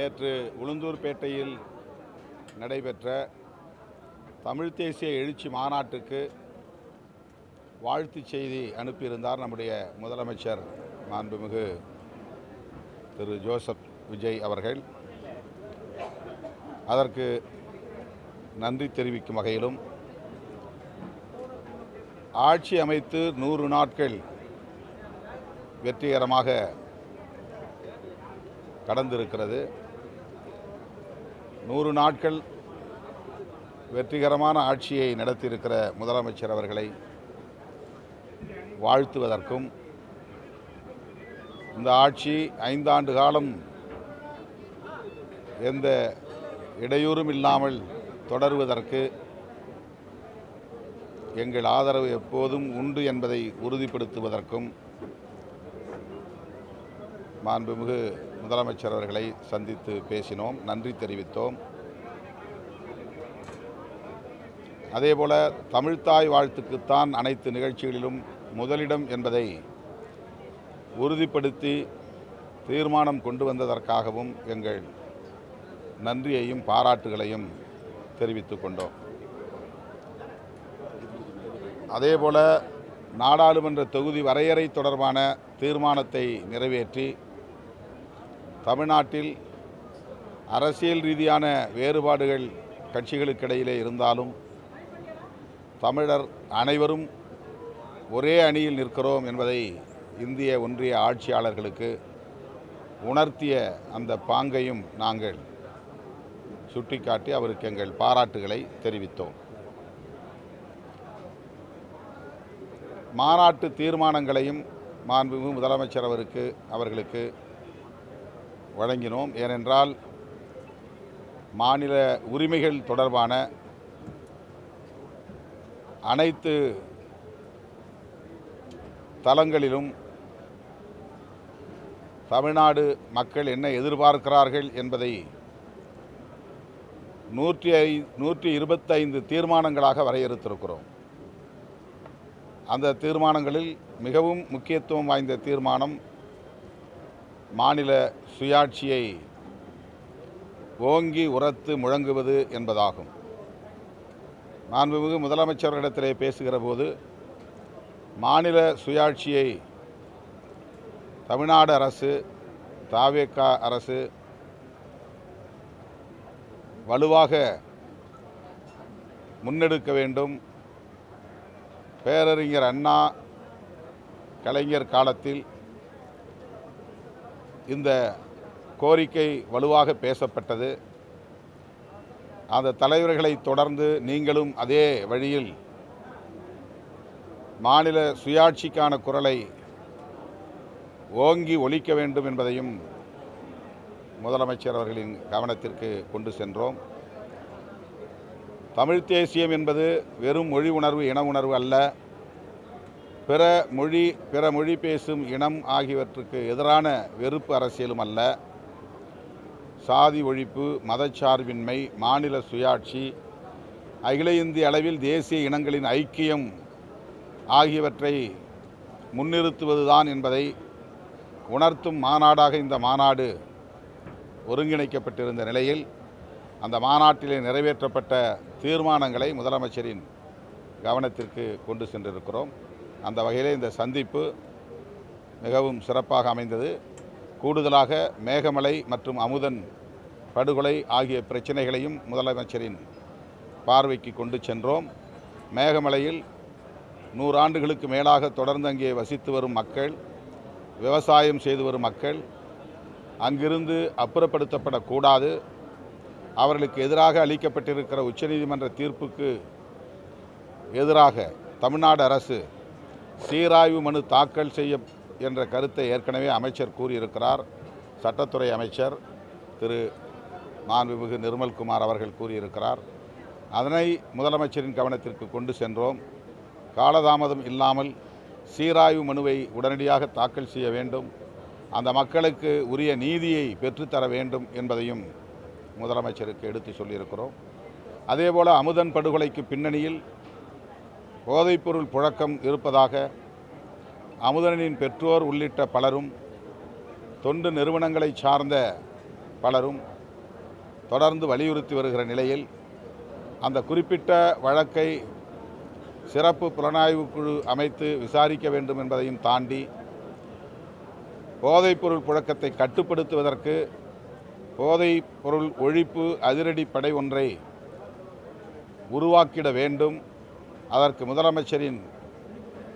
நேற்று உளுந்தூர்பேட்டையில் நடைபெற்ற தமிழ் தேசிய எழுச்சி மாநாட்டுக்கு வாழ்த்துச் செய்தி அனுப்பியிருந்தார் நம்முடைய முதலமைச்சர் மாண்புமிகு திரு ஜோசப் விஜய் அவர்கள். அதற்கு நன்றி தெரிவிக்கும் வகையிலும் ஆட்சி அமைத்து 100 நாட்கள் வெற்றிகரமாக கடந்திருக்கிறது. 100 நாட்கள் வெற்றிகரமான ஆட்சியை நடத்தியிருக்கிற முதலமைச்சர் அவர்களை வாழ்த்துவதற்கும், இந்த ஆட்சி 5 ஆண்டு காலம் எந்த இடையூறும் இல்லாமல் தொடருவதற்கு எங்கள் ஆதரவு எப்போதும் உண்டு என்பதை உறுதிப்படுத்துவதற்கும் மாண்புமிகு முதலமைச்சர் அவர்களை சந்தித்து பேசினோம், நன்றி தெரிவித்தோம். அதேபோல தமிழ்த்தாய் வாழ்த்துக்குத்தான் அனைத்து நிகழ்ச்சிகளிலும் முதலிடம் என்பதை உறுதிப்படுத்தி தீர்மானம் கொண்டு வந்ததற்காகவும் எங்கள் நன்றியையும் பாராட்டுகளையும் தெரிவித்துக் கொண்டோம். அதேபோல நாடாளுமன்ற தொகுதி வரையறை தொடர்பான தீர்மானத்தை நிறைவேற்றி தமிழ்நாட்டில் அரசியல் ரீதியான வேறுபாடுகள் கட்சிகளுக்கிடையிலே இருந்தாலும் தமிழர் அனைவரும் ஒரே அணியில் நிற்கிறோம் என்பதை இந்திய ஒன்றிய ஆட்சியாளர்களுக்கு உணர்த்திய அந்த பாங்கையும் நாங்கள் சுட்டிக்காட்டி அவருக்கு எங்கள் பாராட்டுகளை தெரிவித்தோம். மாநாட்டு தீர்மானங்களையும் மாண்புமிகு முதலமைச்சர் அவர்களுக்கு வழங்கினோம். ஏனென்றால் மாநில உரிமைகள் தொடர்பான அனைத்து தளங்களிலும் தமிழ்நாடு மக்கள் என்ன எதிர்பார்க்கிறார்கள் என்பதை 125 தீர்மானங்களாக வரையறுத்திருக்கிறோம். அந்த தீர்மானங்களில் மிகவும் முக்கியத்துவம் வாய்ந்த தீர்மானம் மாநில சுயாட்சியை ஓங்கி உரத்து முழங்குவது என்பதாகும். மாண்புமிகு முதலமைச்சர்களிடத்திலே பேசுகிற போது மாநில சுயாட்சியை தமிழ்நாடு அரசு, தவேக அரசு வலுவாக முன்னெடுக்க வேண்டும். பேரறிஞர் அண்ணா கலைஞர் காலத்தில் இந்த கோரிக்கை வலுவாக பேசப்பட்டது. அந்த தலைவர்களை தொடர்ந்து நீங்களும் அதே வழியில் மாநில சுயாட்சிக்கான குரலை ஓங்கி ஒலிக்க வேண்டும் என்பதையும் முதலமைச்சர் அவர்களின் கவனத்திற்கு கொண்டு சென்றோம். தமிழ் தேசியம் என்பது வெறும் மொழி உணர்வு, இன உணர்வு அல்ல. பிற மொழி பேசும் இனம் ஆகியவற்றுக்கு எதிரான வெறுப்பு அரசியலும் அல்ல. சாதி ஒழிப்பு, மதச்சார்பின்மை, மாநில சுயாட்சி, அகில இந்திய அளவில் தேசிய இனங்களின் ஐக்கியம் ஆகியவற்றை முன்னிறுத்துவதுதான் என்பதை உணர்த்தும் மாநாடாக இந்த மாநாடு ஒருங்கிணைக்கப்பட்டிருந்த நிலையில் அந்த மாநாட்டிலே நிறைவேற்றப்பட்ட தீர்மானங்களை முதலமைச்சரின் கவனத்திற்கு கொண்டு சென்றிருக்கிறோம். அந்த வகையிலே இந்த சந்திப்பு மிகவும் சிறப்பாக அமைந்தது. கூடுதலாக மேகமலை மற்றும் அமுதன் படுகொலை ஆகிய பிரச்சனைகளையும் முதலமைச்சரின் பார்வைக்கு கொண்டு சென்றோம். மேகமலையில் 100 ஆண்டுகளுக்கு மேலாக தொடர்ந்து அங்கே வசித்து வரும் மக்கள், விவசாயம் செய்து வரும் மக்கள் அங்கிருந்து அப்புறப்படுத்தப்படக்கூடாது. அவர்களுக்கு எதிராக அளிக்கப்பட்டிருக்கிற உச்சநீதிமன்ற தீர்ப்புக்கு எதிராக தமிழ்நாடு அரசு சீராய்வு மனு தாக்கல் செய்ய என்ற கருத்தை ஏற்கனவே அமைச்சர் கூறியிருக்கிறார். சட்டத்துறை அமைச்சர் திரு மாண்புமிகு நிர்மல்குமார் அவர்கள் கூறியிருக்கிறார். அதனை முதலமைச்சரின் கவனத்திற்கு கொண்டு சென்றோம். காலதாமதம் இல்லாமல் சீராய்வு மனுவை உடனடியாக தாக்கல் செய்ய வேண்டும், அந்த மக்களுக்கு உரிய நீதியை பெற்றுத்தர வேண்டும் என்பதையும் முதலமைச்சருக்கு எடுத்து சொல்லியிருக்கிறோம். அதேபோல் அமுதன் படுகொலைக்கு பின்னணியில் போதைப்பொருள் புழக்கம் இருப்பதாக அமுதனின் பெற்றோர் உள்ளிட்ட பலரும், தொண்டு நிறுவனங்களை சார்ந்த பலரும், தொடர்ந்து வலியுறுத்தி வருகிற நிலையில் அந்த குறிப்பிட்ட வழக்கை சிறப்பு புலனாய்வு குழு அமைத்து விசாரிக்க வேண்டும் என்பதையும் தாண்டி போதைப்பொருள் புழக்கத்தை கட்டுப்படுத்துவதற்கு போதைப் பொருள் ஒழிப்பு அதிரடிப்படை ஒன்றை உருவாக்கிட வேண்டும். அதற்கு முதலமைச்சரின்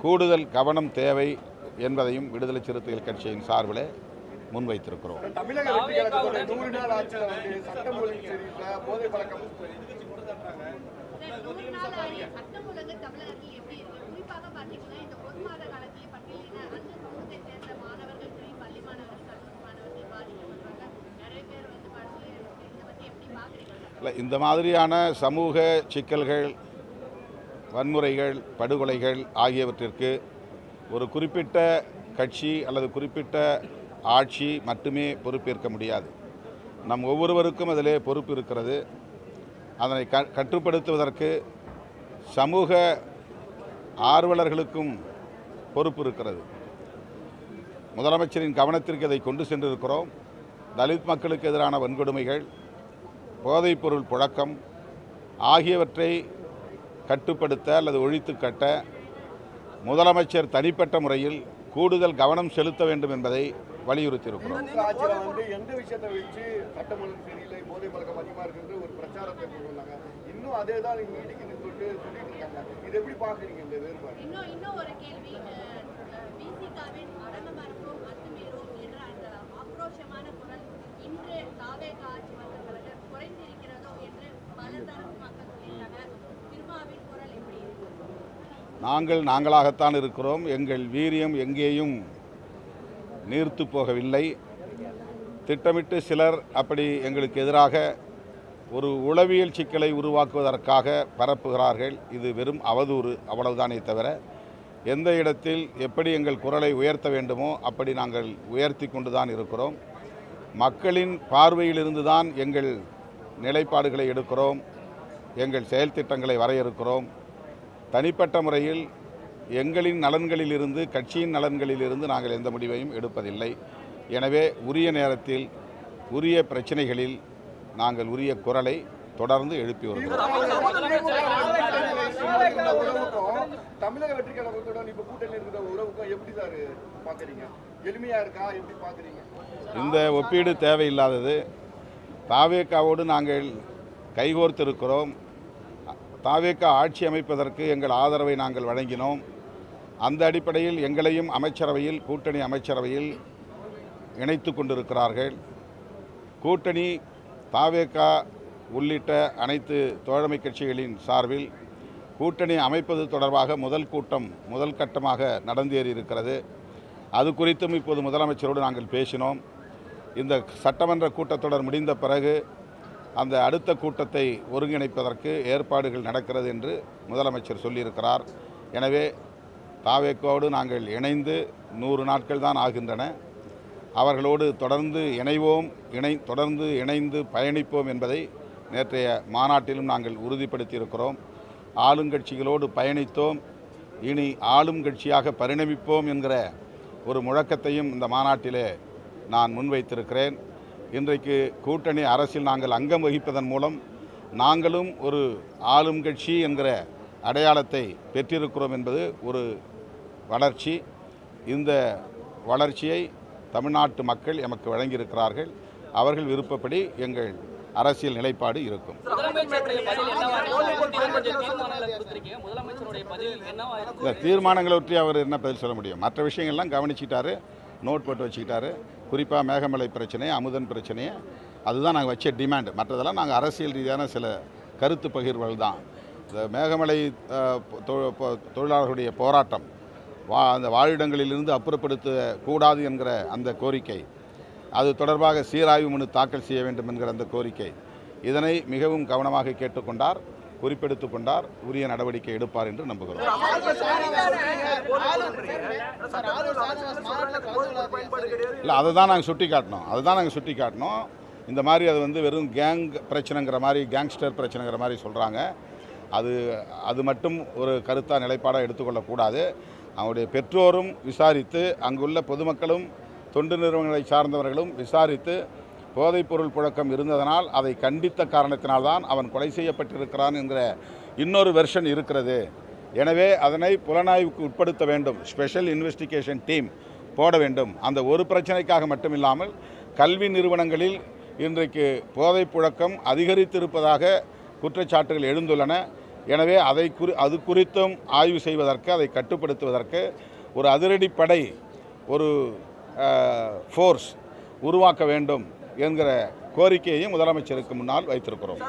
கூடுதல் கவனம் தேவை என்பதையும் விடுதலை சிறுத்தைகள் கட்சியின் சார்பில் முன்வைத்திருக்கிறோம். தமிழக வெற்றி கழகத்தோட 100 நாள் ஆட்சியில் வந்து சட்டம் ஒழுங்கு சரியில்லை, போதை பழக்கம் இல்லை, இந்த மாதிரியான சமூக சிக்கல்கள், வன்முறைகள், படுகொலைகள் ஆகியவற்றிற்கு ஒரு குறிப்பிட்ட கட்சி அல்லது குறிப்பிட்ட ஆட்சி மட்டுமே பொறுப்பேற்க முடியாது. நம் ஒவ்வொருவருக்கும் அதிலே பொறுப்பு இருக்கிறது. அதனை கட்டுப்படுத்துவதற்கு சமூக ஆர்வலர்களுக்கும் பொறுப்பு இருக்கிறது. முதலமைச்சரின் கவனத்திற்கு அதை கொண்டு சென்றிருக்கிறோம். தலித் மக்களுக்கு எதிரான வன்கொடுமைகள், போதைப்பொருள் புழக்கம் ஆகியவற்றை கட்டுப்படுத்த அல்லது ஒழித்து கட்ட முதலமைச்சர் தனிப்பட்ட முறையில் கூடுதல் கவனம் செலுத்த வேண்டும் என்பதை வலியுறுத்தியிருக்கிறோம். எந்த விஷயத்தை வச்சு சட்டம் ஒழுங்கு சரியில்லை, போதை பழக்கம் அதிகமாக இருக்குன்ற ஒரு பிரச்சாரத்தை கொண்டு வந்தாங்க. இன்னும் அதே தான் நீடிக்குன்னு சொல்லிட்டு இருக்காங்க. இது எப்படி பார்க்குறீங்க இந்த வேறுபாடு? இன்னும் ஒரு கேள்வி, விசிகாவின் அடங்கமறுப்போம் அத்துமீறுவோம் என்ற அந்த ஆக்ரோஷமான குரல் இன்று தாவேக ஆட்சி வந்த பிறகு குறைந்திருக்கிறதோ என்று பல தரப்பு மக்கள் சொல்லியிருக்காங்க. திருமாவின் குரல் எப்படி இருக்கு? நாங்களாகத்தான் இருக்கிறோம். எங்கள் வீரியம் எங்கேயும் நீர்த்து போகவில்லை. திட்டமிட்டு சிலர் அப்படி எங்களுக்கு எதிராக ஒரு உளவியல் சிக்கலை உருவாக்குவதற்காக பரப்புகிறார்கள். இது வெறும் அவதூறு, அவ்வளவுதானே தவிர எந்த இடத்தில் எப்படி எங்கள் குரலை உயர்த்த வேண்டுமோ அப்படி நாங்கள் உயர்த்தி கொண்டு தான் இருக்கிறோம். மக்களின் பார்வையிலிருந்து தான் எங்கள் நிலைப்பாடுகளை எடுக்கிறோம், எங்கள் செயல் திட்டங்களை வரையறுக்கிறோம். தனிப்பட்ட முறையில் எங்களின் நலன்களிலிருந்து, கட்சியின் நலன்களிலிருந்து நாங்கள் எந்த முடிவையும் எடுப்பதில்லை. எனவே உரிய நேரத்தில் உரிய பிரச்சனைகளில் நாங்கள் உரிய குரலை தொடர்ந்து எழுப்பி வருகிறோம். தமிழக வெற்றி கழகத்துடன் இப்போ கூட்டணி இருக்கிற உறவுக்கும் எப்படி சார் பார்க்குறீங்க? எளிமையாக இருக்கா? எப்படி பார்க்குறீங்க? இந்த ஒப்பீடு தேவையில்லாதது. தாவேகாவோடு நாங்கள் கைகோர்த்திருக்கிறோம். தாவேகா ஆட்சி அமைப்பதற்கு எங்கள் ஆதரவை நாங்கள் வழங்கினோம். அந்த அடிப்படையில் எங்களையும் அமைச்சரவையில், கூட்டணி அமைச்சரவையில் இணைத்து கொண்டிருக்கிறார்கள். கூட்டணி தாவேகா உள்ளிட்ட அனைத்து தோழமை கட்சிகளின் சார்பில் கூட்டணி அமைப்பது தொடர்பாக முதல் கட்டமாக நடந்தேறி இருக்கிறது. அது குறித்தும் இப்போது முதலமைச்சரோடு நாங்கள் பேசினோம். இந்த சட்டமன்ற கூட்டத்தொடர் முடிந்த பிறகு அந்த அடுத்த கூட்டத்தை ஒருங்கிணைப்பதற்கு ஏற்பாடுகள் நடக்கிறது என்று முதலமைச்சர் சொல்லியிருக்கிறார். எனவே தாவேக்காவோடு நாங்கள் இணைந்து 100 நாட்கள் தான் ஆகின்றன. அவர்களோடு தொடர்ந்து தொடர்ந்து இணைந்து பயணிப்போம் என்பதை நேற்றைய மாநாட்டிலும் நாங்கள் உறுதிப்படுத்தியிருக்கிறோம். ஆளுங்கட்சிகளோடு பயணித்தோம், இனி ஆளும் கட்சியாக பரிணமிப்போம் என்கிற ஒரு முழக்கத்தையும் இந்த மாநாட்டிலே நான் முன்வைத்திருக்கிறேன். இன்றைக்கு கூட்டணி அரசில் நாங்கள் அங்கம் வகிப்பதன் மூலம் நாங்களும் ஒரு ஆளும் கட்சி என்கிற அடையாளத்தை பெற்றிருக்கிறோம் என்பது ஒரு வளர்ச்சி. இந்த வளர்ச்சியை தமிழ்நாட்டு மக்கள் எமக்கு வழங்கியிருக்கிறார்கள். அவர்கள் விருப்பப்படி எங்கள் அரசியல் நிலைப்பாடு இருக்கும். தீர்மானங்களை பற்றி அவர் என்ன பதில் சொல்ல முடியும்? மற்ற விஷயங்கள்லாம் கவனிச்சிட்டாரு, நோட் போட்டு வச்சுக்கிட்டாரு. குறிப்பாக மேகமலை பிரச்சனை, அமுதன் பிரச்சனையை அதுதான் நாங்கள் வச்ச டிமாண்ட். மற்றதெல்லாம் நாங்கள் அரசியல் ரீதியான சில கருத்து பகிர்வுகள் தான். இந்த மேகமலை தொழிலாளர்களுடைய போராட்டம், அந்த வாழிடங்களிலிருந்து அப்புறப்படுத்தக்கூடாது என்கிற அந்த கோரிக்கை, அது தொடர்பாக சீராய்வு மனு தாக்கல் செய்ய வேண்டும் என்கிற அந்த கோரிக்கை, இதனை மிகவும் கவனமாக கேட்டுக்கொண்டார், குறிப்பெடுத்து கொண்டார். உரிய நடவடிக்கை எடுப்பார் என்று நம்புகிறோம். இல்லை, அதை தான் நாங்கள் சுட்டி காட்டினோம். இந்த மாதிரி அது வெறும் கேங் பிரச்சனைங்கிற மாதிரி, கேங்ஸ்டர் பிரச்சனைங்கிற மாதிரி சொல்கிறாங்க. அது மட்டும் ஒரு கருத்தாக நிலைப்பாடாக எடுத்துக்கொள்ளக்கூடாது. அவருடைய பெற்றோரும் விசாரித்து, அங்குள்ள பொதுமக்களும் தொண்டு நிறுவனங்களை சார்ந்தவர்களும் விசாரித்து போதைப்பொருள் புழக்கம் இருந்ததனால் அதை கண்டித்த காரணத்தினால்தான் அவன் கொலை செய்யப்பட்டிருக்கிறான் என்கிற இன்னொரு வெர்ஷன் இருக்கிறது. எனவே அதனை புலனாய்வுக்கு உட்படுத்த வேண்டும். ஸ்பெஷல் இன்வெஸ்டிகேஷன் டீம் போட வேண்டும். அந்த ஒரு பிரச்சனைக்காக மட்டுமில்லாமல் கல்வி நிறுவனங்களில் இன்றைக்கு போதைப் புழக்கம் அதிகரித்திருப்பதாக குற்றச்சாட்டுகள் எழுந்துள்ளன. எனவே அது குறித்தும் ஆய்வு செய்வதற்கு, அதை கட்டுப்படுத்துவதற்கு ஒரு அதிரடிப்படை, ஒரு ஃபோர்ஸ் உருவாக்க வேண்டும் என்கிற கோரிக்கையையும் முதலமைச்சருக்கு முன்னால் வைத்திருக்கிறோம்.